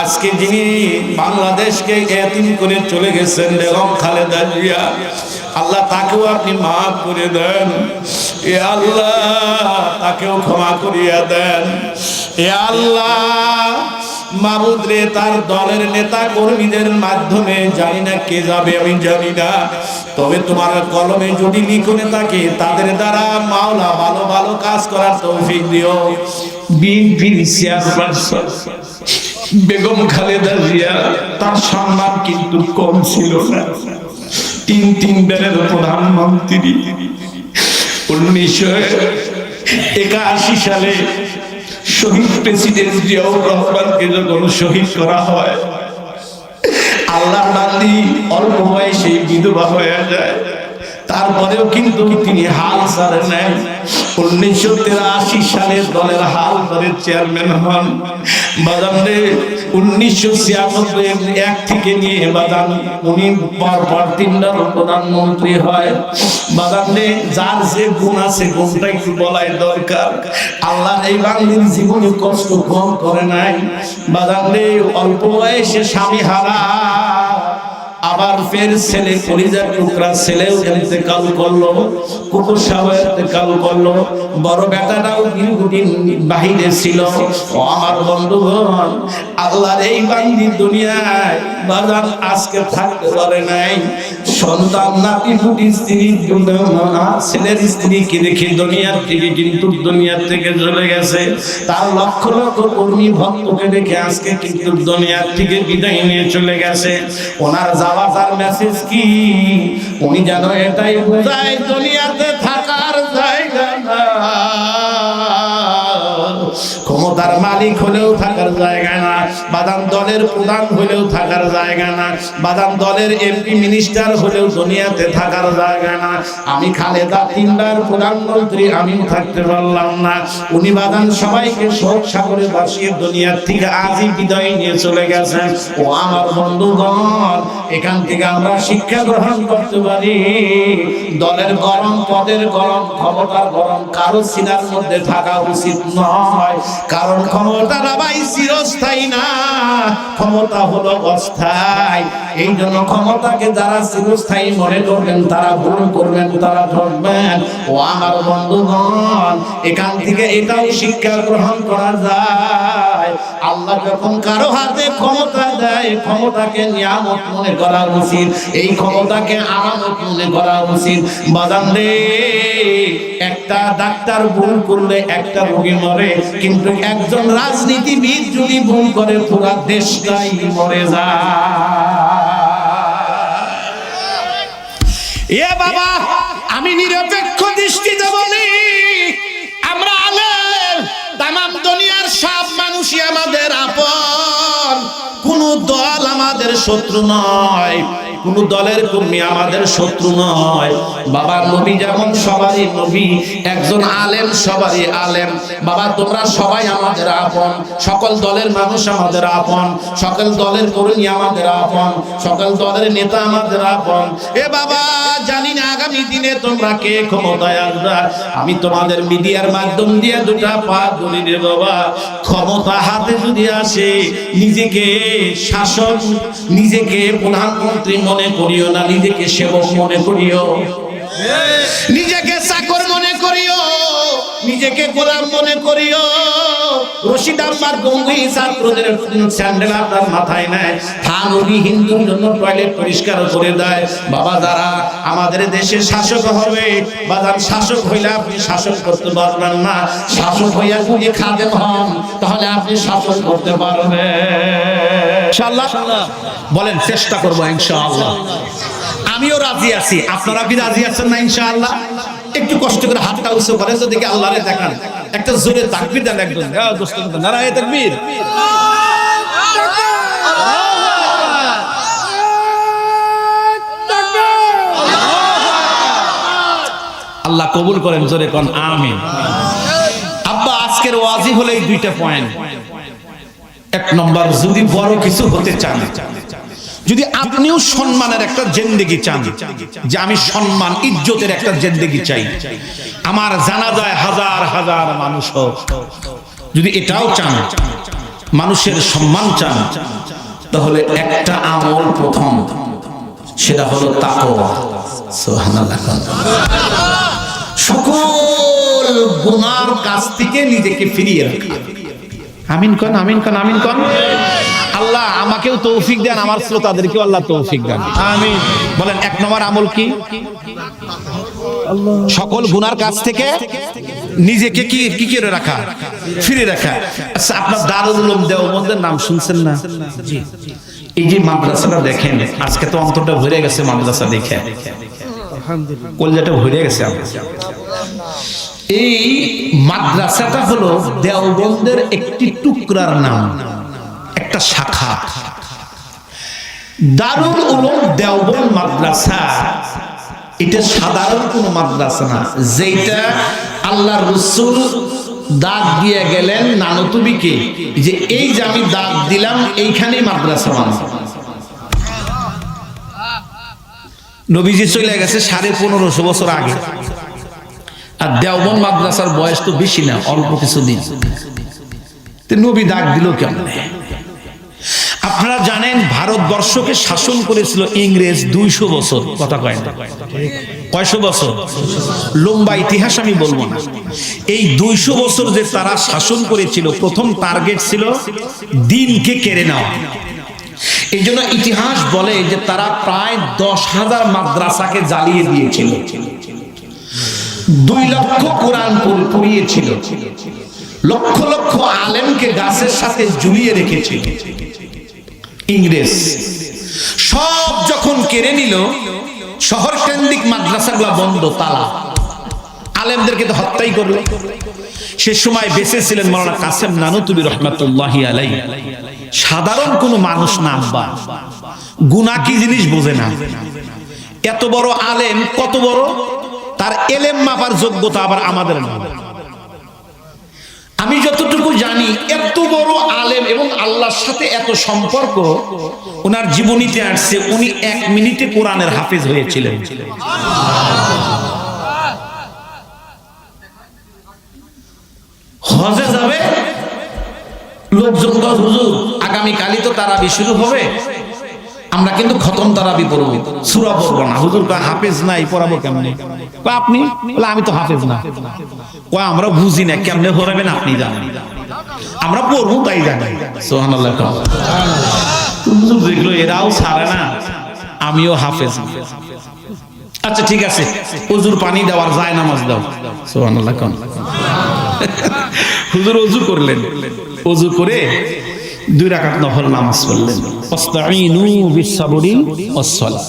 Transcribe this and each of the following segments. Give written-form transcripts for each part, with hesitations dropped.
আজকে যিনি বাংলাদেশকে এতিম করে চলে গেছেন বেগম খালেদা জিয়া, আল্লাহ তাকেও আপনি মাফ করে দেন। এ আল্লাহ তাকেও ক্ষমা করিয়া দেন। এ আল্লাহ মাবুদ রে, তার দলের নেতা কর্মীদের মাধ্যমে জানি না কে যাবে, আমি জানি না, তবে তোমার কলমে যদি লিখনে থাকে তাদের দ্বারা মাওলা ভালো ভালো কাজ করার তৌফিক দিও। বিএনপির চেয়ারপারসন বেগম খালেদা জিয়া, তার সম্মান কিন্তু কম ছিল না। তিনবারের প্রধানমন্ত্রী। 1981 সালে শহীদ প্রেসিডেন্ট জিয়াউর রহমানকে যখন শহীদ করা হয়, আল্লাহর বান্দি অল্প বয়সে বিধবা হয়ে যায়, তারপরেও কিন্তু তিনি হাল ছাড়েন নাই। 1983 সালে দলের হাল দলের চেয়ারম্যান হন। বাদামে 1996 এক থেকে নিয়ে বাদাম উনি পরপর 3বার প্রধানমন্ত্রী হয়। বাদামে যার যে গুণ আছে গুণটা একটু বলাই দরকার। আল্লাহ এই বাঙালির জীবনে কষ্ট কম করে নাই। বাদামে অল্প বয়সে স্বামী হারা, আবার ফের ছেলে পরিজার টুকরা ছেলেও ইন্তেকাল করলো, কুকুর সাহেব ইন্তেকাল করলো, বড় বেটাটাও দীর্ঘদিন বাহিরে ছিল। ও আমার বন্ধুগণ, আল্লাহর এই বান্দি দুনিয়ায় বাজার আজকে থাকতে পারে নাই। সন্তান নাতি পুতি স্ত্রীর জন্য ছেলের স্ত্রীকে রেখে দুনিয়ার থেকে কিন্তু দুনিয়ার থেকে চলে গেছে। তার লক্ষ লক্ষ কর্মী ভক্তকে রেখে আজকে কিন্তু দুনিয়ার থেকে বিদায় নিয়ে চলে গেছে। ওনার যাওয়ার মেসেজ কি? উনি যেন এটাই বোঝায় দুনিয়াতে থাকার জায়গা না, ক্ষমতার মালিক হলেও থাকার জায়গা না, বাদাম দলের প্রধান হলেও থাকার জায়গা না, বাদাম দলের এমপি মিনিস্টার হলেও দুনিয়াতে থাকার জায়গা না। আমি খালেদা 3বার প্রধানমন্ত্রী, আমি থাকতে পারলাম না। উনি বাদাম সবাইকে শোক সাগরে ভাসিয়ে দুনিয়ার থেকে আজই বিদায় নিয়ে চলে গেছেন। ও আমার বন্ধুগণ, এখান থেকে আমরা শিক্ষা গ্রহণ করতে পারি, দলের গরম, পদের গরম, ক্ষমতার গরম কারো সিনার মধ্যে থাকা উচিত নয়। কারণ ক্ষমতাটা ভাই চিরস্থায়ী না, ক্ষমতা হলো অস্থায়ী। এই জন্য ক্ষমতাকে যারা চিরস্থায়ী মনে করবেন তারা ভুল করবেন, তারা ঠকবেন। ও আমার বন্ধুগণ, এখান থেকে এটাও শিক্ষা গ্রহণ করা যায়, আল্লাহ যখন কারো হাতে ক্ষমতা দেয়, ক্ষমতাকে নিয়ামত মনে করা উচিত, এই ক্ষমতাকে আমানত মনে করা উচিত। বাদাম রে, একটা ডাক্তার ভুল করলে একটা রোগী মরে, কিন্তু একজন রাজনীতিবিদ যদি ভুল করে পুরা দেশটাই মরে যায়। এ বাবা, আমি নিরপেক্ষ দৃষ্টিতে বলি, আমরা আলেম, তামাম দুনিয়ার সব মানুষই আমাদের আপন, কোন দল আমাদের শত্রু নয়, কোন দলের কর্মী আমাদের শত্রু নয়। বাবা নবী যেমন সবারই নবী, একজন আলেম সবারই আলেম। বাবা তোমরা সবাই আমাদের আপন, সকল দলের মানুষ আমাদের আপন, সকল দলের কর্মী আমাদের আপন, সকল দলের নেতা আমাদের আপন। এ বাবা, জানি না আগামী দিনে তোমরা কে ক্ষমতায় আসবে। আমি তোমাদের মিডিয়ার মাধ্যম দিয়ে দুটা পা ধরে রে বাবা, ক্ষমতা হাতে যদি আসে, নিজেকে শাসক, নিজেকে প্রধানমন্ত্রী মনে করিও না, নিজেকে সেবক মনে করিও, নিজেকে চাকর মনে করিও, নিজেকে গোলাম মনে করিও। রশিদ আহমদ গঙ্গি ছাত্রদের স্যান্ডেল আপনার মাথায় নেয়, থানবি হিন্দুর জন্য টয়লেট পরিষ্কার করে দেয়। বাবা, যারা আমাদের দেশে শাসক হবে, বাজার শাসক হইলে আপনি শাসন করতে পারবেন না, শাসক হইয়া যদি খাদেম হন তাহলে আপনি শাসন করতে পারবেন ইনশাআল্লাহ। বলেন, চেষ্টা করবো ইনশাআল্লাহ। আমিও রাজি আছি, আপনারা কি রাজি আছেন না ইনশাআল্লাহ? একটু কষ্ট করে হাতটা উঁচু করেন, তো দেখি আল্লাহরে দেখান, একটা জোরে তাকবীর দেন, একদম নারায়ে তাকবীর। আল্লাহ কবুল করেন, জোরে কোন আমিন। আব্বা, আজকের ওয়াজি হলো এই দুইটা পয়েন্ট। এক নম্বর, যদি বড় কিছু হতে চান, যদি আপনিও সম্মানের একটা জিন্দেগি চান, যে আমি সম্মান ইজ্জতের একটা জিন্দেগি চাই, আমার জানাজায় হাজার হাজার মানুষ হোক, যদি এটাও চান, মানুষের সম্মান চান, তাহলে একটা আমল প্রথম, সেটা হলো তাকওয়া। সুবহানাল্লাহ। সকল গুনার কাছ থেকে নিজেকে ফিরিয়ে রাখা। আমিন কোন, আমিন কোন, আমিন কোন। আল্লাহ আমাকেও তৌফিক দেন, আমার শ্রোতাদেরকেও আল্লাহ তৌফিক দেন, আমিন। বলেন, এক নম্বর আমল কি? সকল গুনার কাছ থেকে নিজেকে কি করে রাখা? ফিরে রাখা। আচ্ছা, আপনার দারুল উলুম দেওবন্দের নাম শুনছেন না? জি। এই যে মাদ্রাসাটা দেখেন, আজকে তো অন্তরটা ভরে গেছে মাদ্রাসা দেখে, আলহামদুলিল্লাহ, কলজাটা ভরে গেছে। এই মাদ্রাসাটা হলো দেওবন্দের একটি টুকরার নাম, একটা শাখা। দারুল উলুম দেওবন্দ মাদ্রাসা এটা সাধারণ কোন মাদ্রাসা না, যেটা আল্লাহর রাসূল দাগ দিয়ে গেলেন নানতুবিকে, যে এই যে আমি দাগ দিলাম এইখানেই মাদ্রাসা বানাবো। নবীজি চলে গেছে 1550 বছর আগে, আর দেওবন্দ মাদ্রাসার বয়স তো বেশি না, অল্প কিছুদিন। নবী ডাক দিল কেমন? আপনারা জানেন ভারতবর্ষকে শাসন করেছিল ইংরেজ 200 বছর। কথা কয় না? কয়শো বছর? লম্বা ইতিহাস আমি বলবো না। এই 200 বছর যে তারা শাসন করেছিল, প্রথম টার্গেট ছিল দ্বীনকে কেড়ে নেওয়া। এই জন্য ইতিহাস বলে যে তারা প্রায় 10,000 মাদ্রাসাকে জ্বালিয়ে দিয়েছিল, 2 লক্ষ কোরআন পড়িয়েছিল, লক্ষ লক্ষ আলেমকে গাছের সাথে ঝুলিয়ে রেখেছিল ইংরেজ। সব যখন কেড়ে নিল, শহর কেন্দ্রিক মাদ্রাসাগুলো বন্ধ, তালা, আলেমদেরকে তো হত্যাই করলো। সে সময় বেঁচে ছিলেন মাওলানা কাসেম নানুতুবি রহমাতুল্লাহি আলাইহি। সাধারণ কোনো মানুষ না, আব্বা গুনাহ কি জিনিস বোঝে না। এত বড় আলেম, কত বড় তার এলেম মাপার যোগ্যতা আবার আমাদের না। আমি যতটুকু জানি, এত বড় আলেম এবং আল্লাহর সাথে এত সম্পর্ক, ওনার জীবনীতে আসছে উনি 1 মিনিটে কোরআনের হাফেজ হয়েছিলেন। হজে যাবে, লোকজন বলে, হুজুর আগামী কালই তো তারাবি শুরু হবে, আমরা কিন্তু খতম তারাবি পড়বো, সূরা পড়বো না। হুজুর কয় হাফেজ নাই, পড়াবো কেমনে? কয় আপনি? বলে আমি তো হাফেজ না। কয় আমরা বুঝি না, কেমনে পড়াবেন আপনি জানেন, আমরা পড়বো তাই জানি। সুবহানাল্লাহ। হুজুর দেখলো এরাও ছাড়ে না, আমিও হাফেজ। আচ্ছা ঠিক আছে, ওযুর পানি দেওয়ার যায়, নামাজ দাও। সুবহানাল্লাহ। হুজুর ওযু করলেন, ওযু করে 2 রাকাত নফল নামাজ পড়লেন। ওয়াস্তাঈনু বিস-সাবরি ওয়াস-সালাহ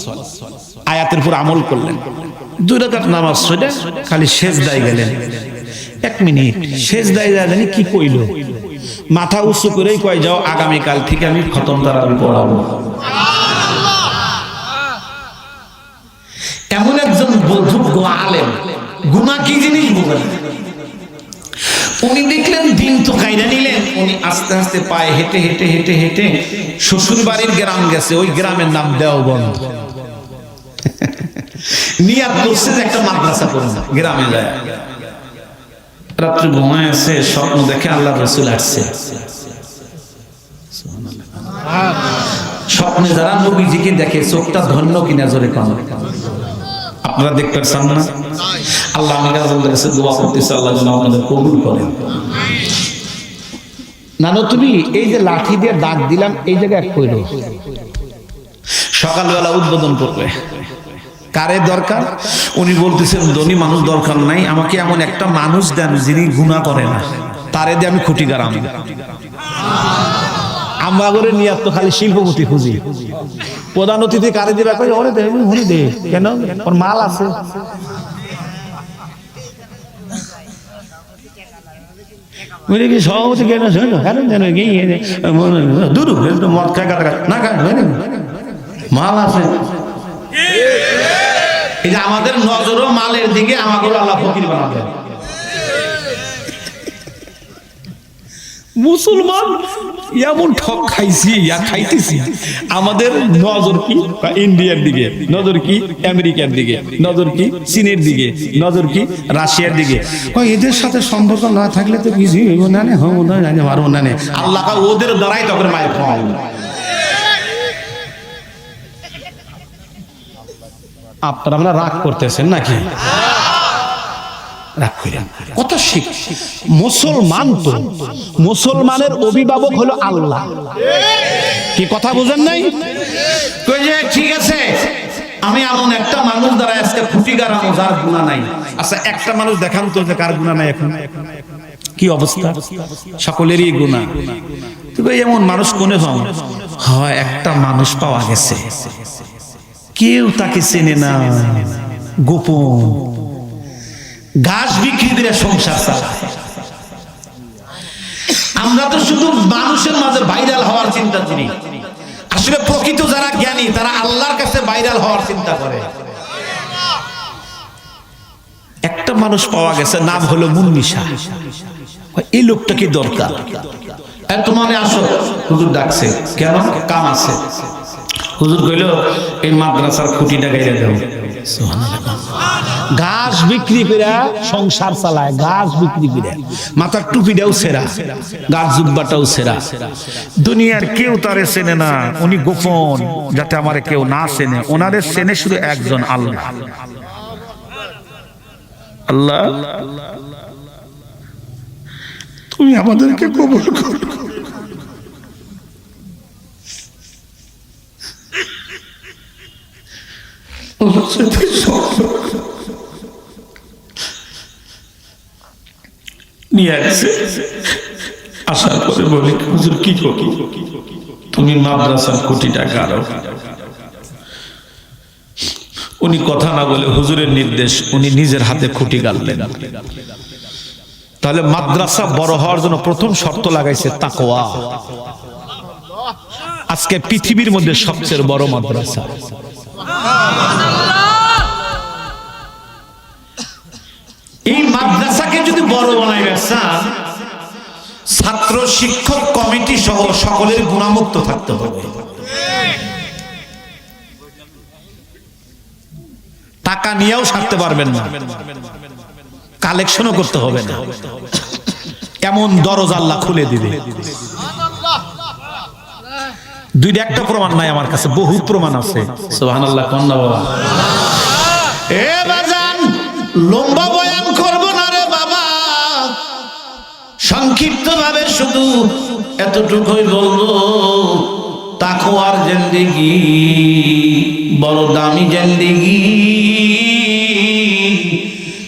আয়াতের উপর আমল করলেন। 2 রাকাত নামাজ পড়ে খালি সিজদায় গেলেন। 1 মিনিট সিজদায় জানি কি কইল, মাথা উঁচু করেই কয়, যাও আগামী কাল থেকে আমি খতম তারাবি পড়াবো। এমন একজন যোগ্য আলেম, গুনাহ কি জিনিস বোঝেন। উনি দেখলেন দিন তো কাইরা নিলেন, উনি আস্তে আস্তে পায়ে হেঁটে হেঁটে হেঁটে হেঁটে শ্বশুর বাড়ির গ্রাম গেছে, ওই গ্রামের নাম দেওবন্দ। নিয়াত করছে যে একটা মাদ্রাসা করবে, গ্রামে যায়। রাত্রে ঘুমায় আছে, স্বপ্ন দেখে আল্লাহর রাসূল আসছে। স্বপ্নে যারা নবীজিকে দেখে চোখটা ধন্য কিনা জোরে কান। আপনারা দেখতে পাচ্ছেন না? আল্লাহ আমি রাসূলের কাছে দোয়া করতেছি, আল্লাহ যেন আপনাদের কবুল করেন। নানো তুমি এই যে লাঠি দিয়ে দাগ দিলাম, এই জায়গায় কইরো, সকালবেলা উদ্বোধন করবে। কারে দরকার? উনি বলতেছেন ধনী মানুষ দরকার নাই, আমাকে এমন একটা মানুষ দেন যিনি গুনাহ করে না, তারে দিয়ে আমি খুঁটি গারাম। আমরা করে নিয়াত তো খালি শিল্পপতি খুঁজি, প্রধান অতিথি কারে দিবে, কই ওরে দে, উনি দে, কেন ওর মাল আছে। বলে কি সভাপতি কেন জানো গিয়ে দূর মদ খায় না, মাল আছে। এই যে আমাদের নজরও মালের দিকে, আমাকে আল্লাহ ফকির বানাবে। মুসলমান এমন ঠক খাইছি আর খাইতেছি, আমাদের নজর কি ইন্ডিয়ার দিকে, নজর কি আমেরিকার দিকে, নজর কি চীনের দিকে, নজর কি রাশিয়ার দিকে। এদের সাথে সম্পর্ক না থাকলে তো কিছু আল্লাহ ওদের দ্বারাই তখন মায়ের ফল। আপনারা রাগ করতেছেন নাকি? কথা শিখ, মুসলমান তো মুসলমানের অভিভাবক হলো আল্লাহ। কি কথা বুঝেন নাই? ঠিক আছে, আমি এমন একটা মানুষ দ্বারা আজকে খুঁটি গারানো যার গুণা নাই। আচ্ছা একটা মানুষ দেখান তো যে কার গুণা নাই এখন? কি অবস্থা? সকলেরই গুণা। এমন মানুষ কোনে পাও? হয় একটা মানুষ পাওয়া গেছে, কেউ তাকে চেনে না, গোপন ঘাস বিক্রি করে সংসার চালায়। আমরা তো শুধু মানুষের মাঝে ভাইরাল হওয়ার চিন্তা করি, আসলে প্রকৃত যারা জ্ঞানী তারা আল্লাহর কাছে ভাইরাল হওয়ার চিন্তা করে। একটা মানুষ পাওয়া গেছে, নাম হলো মুন্নিশা। এই লোকটা কি দরকার? তোমার আসো, হুজুর ডাকছে। কেন? কাম আছে। হুজুর কইল এই মাদ্রাসার খুঁটিটা গাইয়া দাও। ঘাস বিক্রি করে সংসার চালায়, ঘাস বিক্রি করে মাথার টুপিটাও ছেঁড়া, গাছ জুব্বাটাও ছেঁড়া। দুনিয়ার কেউ তারে চেনে না, উনি গোপন, যাতে আমারে কেউ না চেনে। ওনারে চেনে শুধু একজন, আল্লাহ। আল্লাহ তুমি আমাদেরকে কবুল করো। নিয়ে আসছে, আসার পরে বলি হুজুর কি করি? তুমি মাদ্রাসার কোটি টাকা আরো। উনি কথা না বলে হুজুরের নির্দেশ, উনি নিজের হাতে খুঁটি গাড়লেন। তাহলে মাদ্রাসা বড় হওয়ার জন্য প্রথম শর্ত লাগাইছে তাকওয়া। আজকে পৃথিবীর মধ্যে সবচেয়ে বড় মাদ্রাসা। এই মাদ্রাসাকে যদি বড় বানাইবে চান, ছাত্র শিক্ষক কমিটি সহ সকলের গুণামুক্ত থাকতে হবে। টাকা নিয়েও সারতে পারবেন না, কালেকশনও করতে হবে না, এমন দরজা আল্লাহ খুলে দিবে। দুইটা একটা প্রমাণ নাই আমার কাছে, বহু প্রমাণ আছে। সুবহানাল্লাহ, কন্যা বাবা। এ বাজান, লম্বা বয়ান করব না রে বাবা, সংক্ষিপ্ত ভাবে শুধু এতটুকুই বলবো। তাকওয়ার জিন্দেগি বড় দামি জিন্দেগি।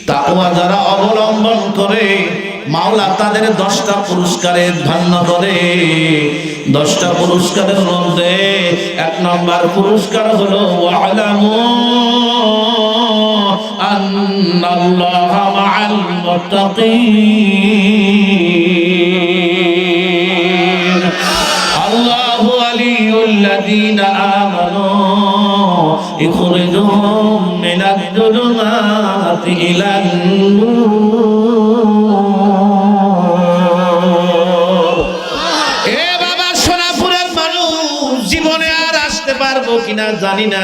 তাকওয়া যারা অবলম্বন করে, মাওলা তাদের 10টা পুরস্কারের ধন্য করে। 10টা পুরস্কারের মধ্যে 1 নম্বর পুরস্কার হলো ওয়ালামু আন্নাল্লাহা মাআল মুত্তাকিন। আল্লাহু ওয়ালিয়ুল্লাযীনা আমানু ইখরিজুহুম মিনাদ-দুলুমাতি ইলান-নূর। এ বাবা, সোনাপুরের মানুষ, জীবনে আর আসতে পারবো কিনা জানি না,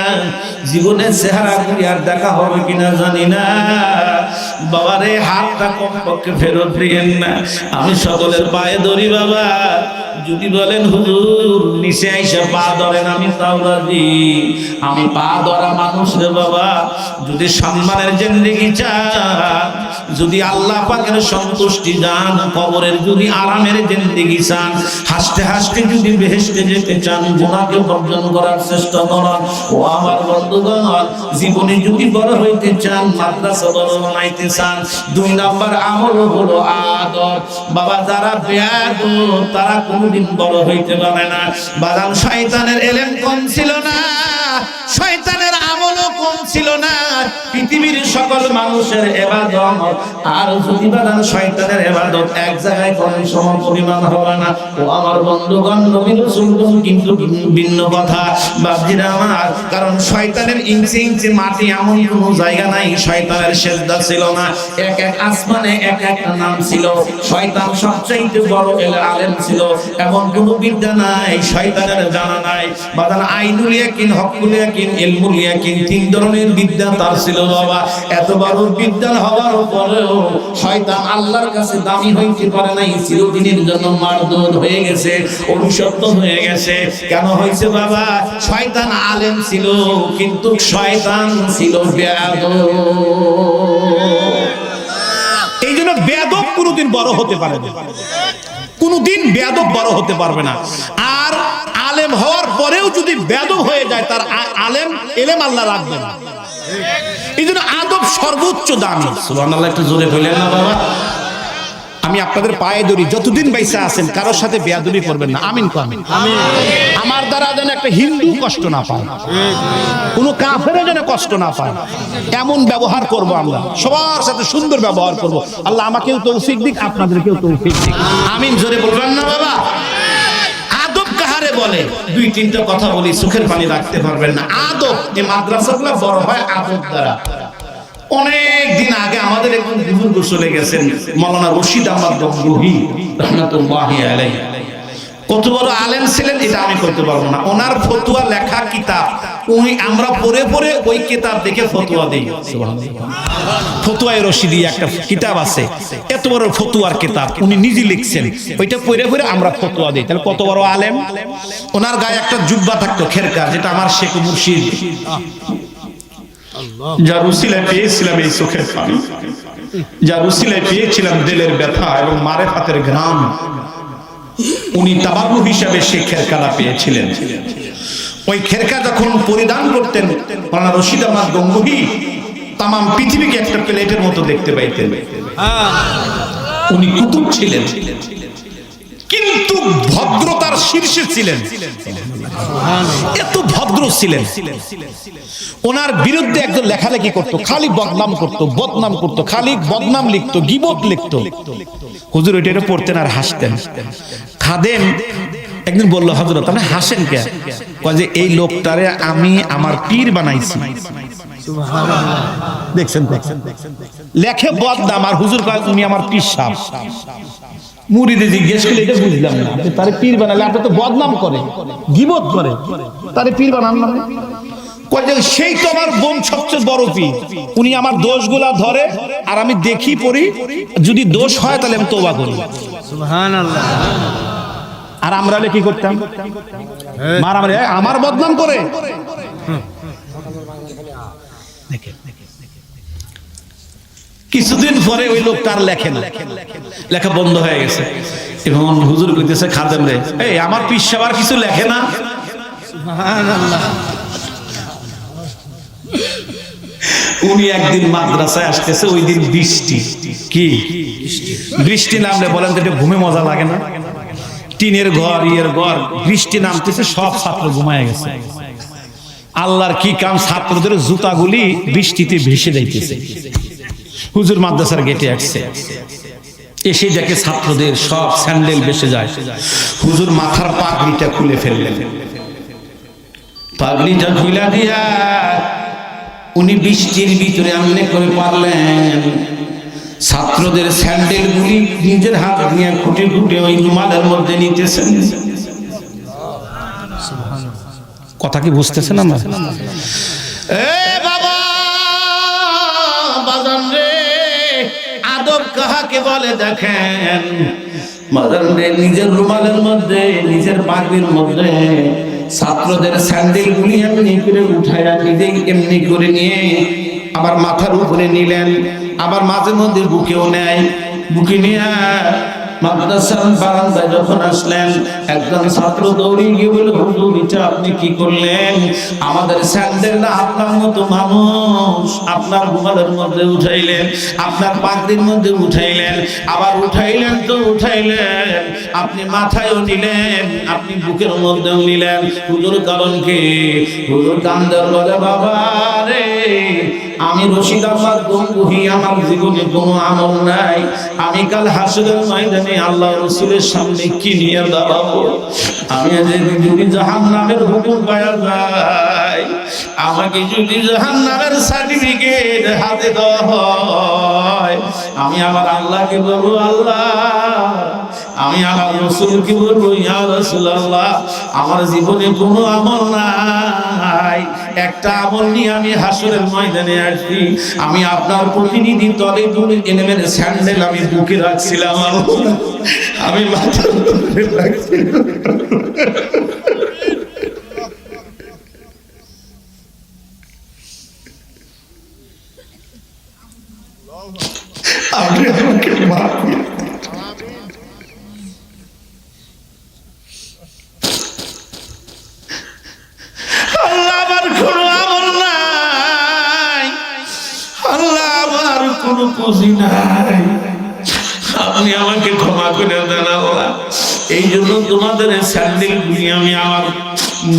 জীবনের চেহারা গুলি আর দেখা হবে কিনা জানি না। বাবারে, হাতটা কমপক্ষে ফেরত দিয়েন না। আমি সকলের পায়ে ধরি বাবা। যদি বলেন হুজুর নিচে আইসা পা ধরেন, আমি তাও রাজি। আমি পা ধরা মানুষ রে বাবা। যদি সম্মানের জিন্দেগি চান, যদি আল্লাহ পাকের সন্তুষ্টি চান, কবরের যদি আরামের জিন্দেগি চান, হাসতে হাসতে যদি বেহেশতে যেতে চান, গুনাহকে বর্জন করার চেষ্টা করেন। ও আমার বন্ধুগণ, জীবনে যদি বড় হইতে চান, মাদ্রাসা বড় বানাইতে চান, 2 নাম্বার আমল হলো আদব। বাবা, যারা বেয়াদব তারা কোনদিন বড় হইতে পারে না। বাদাম, শয়তানের এলেম কম ছিল না, শয়তানের আমলও কম ছিল না, পৃথিবীর সকল মানুষের ইবাদত আর যদি বাদান শয়তানের ইবাদত এক জায়গায় কোন সমপরিমাণ হবে না। ও আমার বন্ধুগণ, নবী রাসূলগণ কিন্তু ভিন্ন কথা বাপজিরা আমার, কারণ শয়তানের ইঞ্চি ইঞ্চি মাটি এমন কোনো জায়গা নাই শয়তানের সেজদা ছিল না। এক এক আসমানে এক একটা নাম ছিল। শয়তান সবচাইতে বড় আলেম ছিল, এমন কোনো বিদ্যা নাই শয়তানের জানা নাই। বাদান আইনুল ইয়াকিন, হকুল ইয়াকিন, ইলমুল ইয়াকিন, তিন ধরনের বিদ্যা তার ছিল বাবা। এত বড় বিদ্যা হওয়ার পরেও শয়তান আল্লাহর কাছে দামি হইতে পারে নাই, চিরদিনের জন্য মারদুদ হয়ে গেছে, অভিশপ্ত হয়ে গেছে। কেন হয়েছে বাবা? শয়তান আলেম ছিল কিন্তু শয়তান ছিল বেয়াদব। এই জন্য বেয়াদব কোনোদিন বড় হতে পারে না, কোনোদিন বেয়াদব বড় হতে পারবে না। আর আলেম হওয়ার পরেও যদি বেয়াদব হয়ে যায়, তার এলেম আল্লাহ রাখবে না। এই জন্য আদব সর্বোচ্চ দামি। সুবহানাল্লাহ, একটু জোরে বললেন না বাবা? আমি আপনাদের পায়ে ধরি, যতদিন বাইসা আছেন কারোর সাথে বেয়াদবি করবেন না। আমিন কো আমিন। আমার দ্বারা যেন একটা হিন্দু কষ্ট না পায়, কোনো কাফেরও যেন কষ্ট না পায়, এমন ব্যবহার করব। আমরা সবার সাথে সুন্দর ব্যবহার করব। আল্লাহ আমাকেও তৌফিক দিক, আপনাদেরকেও তৌফিক দিক। আমিন, জোরে বলবেন না বাবা? আদব কাহারে বলে? দুই তিনটা কথা বলি, চোখের পানি রাখতে পারবেন না। আদব, এই মাদ্রাসাগুলো বড় হয় আদব দ্বারা। অনেক দিন আগে আমাদের একজন বুজুর্গ চলে গেছেন, মাওলানা রশিদ আহমদ গঙ্গোহী রাহমাতুল্লাহি আলাইহি। কত বড় আলেম ছিলেন এটা আমি করতে পারবো না। ওনার ফতোয়া লেখা কিতাব আমরা পড়ে পড়ে ওই কিতাব দেখে ফতোয়া দেই। সুবহানাল্লাহ। ফতোয়ায়ে রশিদি একটা কিতাব আছে, এত বড় ফতোয়ার কিতাব উনি নিজে লিখছেন, ওইটা পড়ে পড়ে আমরা ফতোয়া দেই। তাহলে কত বড় আলেম। ওনার গায়ে একটা জুব্বা থাকতো খেরকা, যেটা আমার শেখ মুর্শিদ যার উসিলায় পেয়েছিলাম এই চোখের পানি, যার উসিলায় পেয়েছিলাম দিলের ব্যথা এবং মারেফাতের ঘ্রাণ, উনি তাবারু হিসাবে সেই খেরকাটা পেয়েছিলেন। ওই খেরকা যখন পরিধান করতেন মাওলানা রশিদ আহমদ গঙ্গোহী, তাম পৃথিবীকে একটা প্লেটের মতো দেখতে পাইতেন। উনি কুতুব ছিলেন কিন্তু ভদ্রতার শীর্ষে ছিলেন, এত ভদ্র ছিলেন। ওনার বিরুদ্ধে একজন লেখালেখি করতো, খালি বদনাম করতো, খালি বদনাম লিখতো, গীবত লিখতো। হুজুর ওইটা পড়তেন আর হাসতেন। খাদেম একদিন বললো, হযরত আপনি হাসেন কে? কয় যে এই লোকটারে আমি আমার পীর বানাইছি। দেখছেন লেখে বদনাম, আর হুজুর কয় তুমি আমার পীর সাহেব। মুরিদে জিজ্ঞেস করলে এটা বুঝলাম না, তারে পীর বানালে আপনি তো বদনাম করে, গীবত করে, তারে পীর বানান না? কয় যে সেই তো আমার বোন সবচেয়ে বড় পীর, উনি আমার দোষগুলা ধরে আর আমি দেখি পড়ি, যদি দোষ হয় তাহলে আমি তওবা করি। সুবহানাল্লাহ। আর আমরা কি করতাম? মারামারি, আমার বদনাম করে। কিছুদিন পরে ওই লোক তার লেখে না, লেখা বন্ধ হয়ে গেছে। এখন হুজুর কইতেছে খাদেম রে, এই আমার পীর সাহেব আর কিছু লেখে না? সুবহানাল্লাহ। উনি একদিন মাদ্রাসায় আসতেছে, ওই দিন বৃষ্টি। কি বৃষ্টি নামলে বলেন তো এটা ঘুমে মজা লাগে না? টিনের ঘর, ইয়ের ঘর, বৃষ্টি নামতেছে, সব ছাত্র ঘুমায় গেছে। আল্লাহর কি কাম, ছাত্রদের জুতাগুলি বৃষ্টিতে ভেসে যাইতেছে। হুজুর মাদ্রাসার গেটে আসছে, এসে দেখে ছাত্রদের সব স্যান্ডেল ভেসে যায়। হুজুর মাথার পাগড়িটা খুলে ফেললেন। পাগড়িটা খুলে দিয়া উনি বৃষ্টির ভিতরে আমনে করে পারলেন ছাত্রদের স্যান্ডেল গুলি নিজের হাত দিয়ে খুঁটে খুঁটে ওই রুমালের মধ্যে নিতেছেন। কথা কি বুঝতেছেন আমরা? বাবা বাজান রে, আদব কাহাকে বলে দেখেন। বাজান রে, নিজের রুমালের মধ্যে, নিজের পাগড়ির মধ্যে ছাত্রদের স্যান্ডেল গুলি এমনি করে উঠায়া নিজেই এমনি করে নিয়ে আবার মাথার উপরে নিলেন, আবার মাঝে মধ্যে বুকেও নেয়। বুকে নিয়ে মাদ্রাসার বারান্দায় যখন আসলেন, একজন ছাত্র দৌড়ে গিয়ে বলে, হুজুর এটা আপনি কি করলেন? আমাদের স্যান্ডেল না আপনার মতো মানুষ আপনার রুমালের মধ্যে উঠাইলেন, আপনার পাগড়ির মধ্যে উঠাইলেন, আবার উঠাইলেন তো উঠাইলেন, আপনি মাথায়ও নিলেন, আপনি বুকের মধ্যেও নিলেন। হুজুর কারণ কি? হুজুর কান্দার বলে, বাবা রে আমি রশিদ আহমদ গঙ্গুহি, আমার জীবনে কোনো আমল নাই, আমি কাল হাসরের ময়দানে আল্লাহ রাসূলের সামনে কি নিয়ে দাঁড়াবো? আমি যদি জাহান্নামের হুকুম পাওয়া যায়, আমাকে যদি জাহান্নামের সার্টিফিকেট হাতে দেওয়া হয়, আমি আমার আল্লাহকে বলবো, আল্লাহ, আমি আমার রাসূলকে বলবো, ইয়া রাসূলুল্লাহ, আমার জীবনে কোনো আমল নাই, একটা আমল নিয়ে আমি হাসরের ময়দানে আসছি, আমি আপনার প্রতিনিধি তলে তুলে এলেমের স্যান্ডেল আমি বুকে রাখছিলাম, আমি মাথার উপরে রাখছিলাম। আপনি আমাকে মাফ করে দিন। আল্লাহ, আমার কোনো আমল নাই, আল্লাহ, আমার কোনো পুঁজি নাই, আপনি আমাকে ক্ষমা করে দেন আল্লাহ। এই জন্য তোমাদের স্যান্ডেল গুলি আমি আমার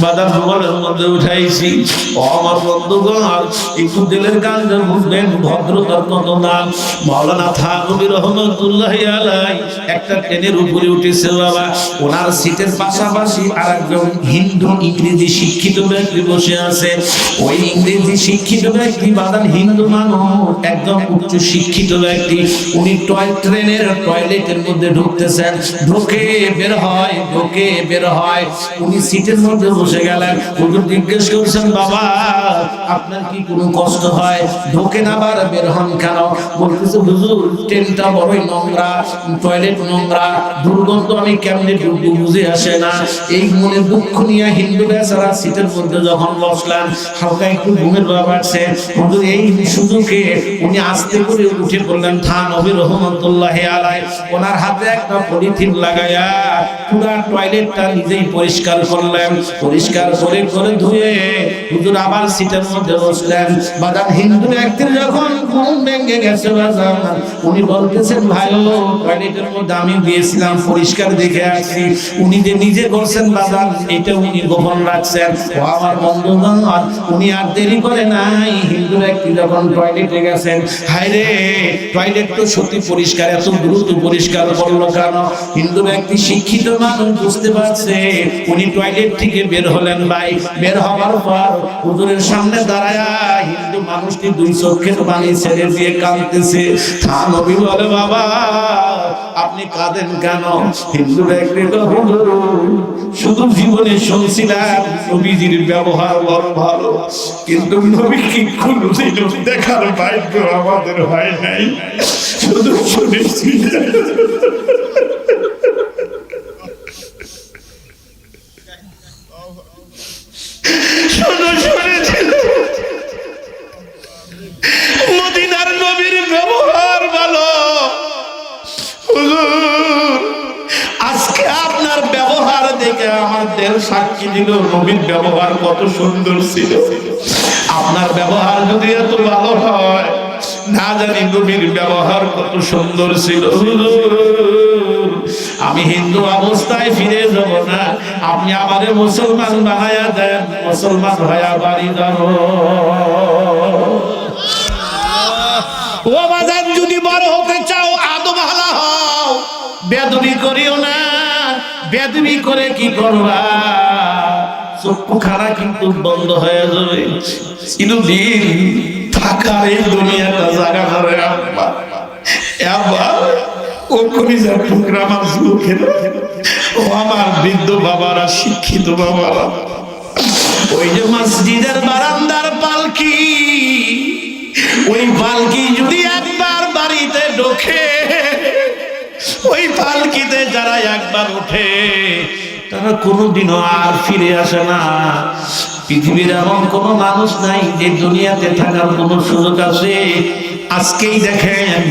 বাদার বলের মধ্যে উঠাইছি। ও আমার বন্ধুগণ, একটু দিলের গান বুঝবেন, ভদ্রতার মতো নাম মাওলানা থানভী রহমাতুল্লাহি আলাইহি একটা ট্রেনের উপরে উঠেছে বাবা, ওনার সিটের পাশাপাশি আরেকজন হিন্দু ইংরেজি শিক্ষিত ব্যক্তি বসে আছে। ওই ইংরেজি শিক্ষিত ব্যক্তি বাদান হিন্দু মানুষ, একদম উচ্চ শিক্ষিত ব্যক্তি, উনি ট্রেনের টয়লেটের মধ্যে ঢুকতেছেন, ঢোকে বের হয়, ঢোকে বের হয়। উনি সিটের মধ্যে বসে গেলেন। হুজুর জিজ্ঞেস করছেন, বাবা আপনার কি কোনো কষ্ট হয়? ঢোকেন আবার বের হন কেন? বলতেছে, হুজুর ট্রেনটা বড়ই নোংরা, টয়লেট নোংরা, দুর্গন্ধ, আমি কেমনে ঢুকবো বুঝে আসে না। এই মনে দুঃখ নিয়ে হিন্দু বেচারা সিটের মধ্যে যখন বসলেন, হালকা একটু ঘুমের ভাব আসছে। হুজুর এই সুযোগে উনি আস্তে করে উঠে পড়লেন থানভী রহমাতুল্লাহি আলাইহি, ওনার হাতে একটা পলিথিন লাগায়া পুরা টয়লেটটা নিজেই পরিষ্কার করলেন। পরিষ্কার করে করে ধুয়ে হুজুর আবার সিটের মধ্যে বসলেন। বাদান হিন্দু ব্যক্তির যখন ঘুম ভেঙে গেছে বাজান, উনি বলতেছেন, ভাই টয়লেটের মধ্যে আমি গিয়েছিলাম, পরিষ্কার দেখে আসছি। উনি যে নিজে করছেন বাজান, এটা উনি গোপন রাখছেন। ও আমার বন্ধুগণ, উনি আর দেরি করে নাই, হিন্দু ব্যক্তি যখন টয়লেটে গেছেন, হায় রে টয়লেট তো সত্যি পরিষ্কার, এত দ্রুত পরিষ্কার করলো কেন? হিন্দু ব্যক্তি শিক্ষিত মানুষ বুঝতে পারছে। উনি টয়লেট থেকে বের হলেন ভাই, বের হওয়ার পর হুজুরের সামনে দাঁড়ায়া হিন্দু মানুষটি দুই চোখের পানি ছেড়ে দিয়ে কাঁদতেছে। থানভী বলে, বাবা আপনি কাঁদেন কেন? হিন্দু ব্যক্তি তো, হুজুর শুধু জীবনে শুনছিলাম নবীজির ব্যবহার বড় ভালো, কিন্তু নবীকে কোনদিন দেখার ভাগ্য আমাদের হয় নাই, শুধু শুনেছি। মদিনার নবীর ব্যবহার ভালো। হুজুর আজকে আপনার ব্যবহার দেখে আমাদের সাক্ষী দিল নবীর ব্যবহার কত সুন্দর ছিল। আপনার ব্যবহার যদি এত ভালো হয়, না জানি নবীর ব্যবহার কত সুন্দর ছিল। আমি হিন্দু অবস্থায় ফিরে যাব না, আপনি আমারে মুসলমান বানায়া দেন, মুসলমান হয়ে বাড়ি যাব। ও বাজার, যদি বড় হতে চাও আদব হালা হও, বেদবি করিও না। বেদবি করে কি করবা? চক্ষু খানা কিন্তু বন্ধ হয়ে যাবে। চিরদিন থাকার এই দুনিয়াটা জায়গা ধরে আবার ও কলিজার টুকরা আমার যুবকের, ও আমার বৃদ্ধ বাবারা, শিক্ষিত বাবারা, ওই যে মসজিদের বারান্দার পালকি, ওই পালকি যদি একবার বাড়িতে ঢোকে, ওই পালকিতে যারা একবার ওঠে তারা কোনোদিনও আর ফিরে আসে না। পৃথিবীর এমন কোন মানুষ নাই যে দুনিয়াতে থাকার কোন সুযোগ আছে। আজকেই দেখেন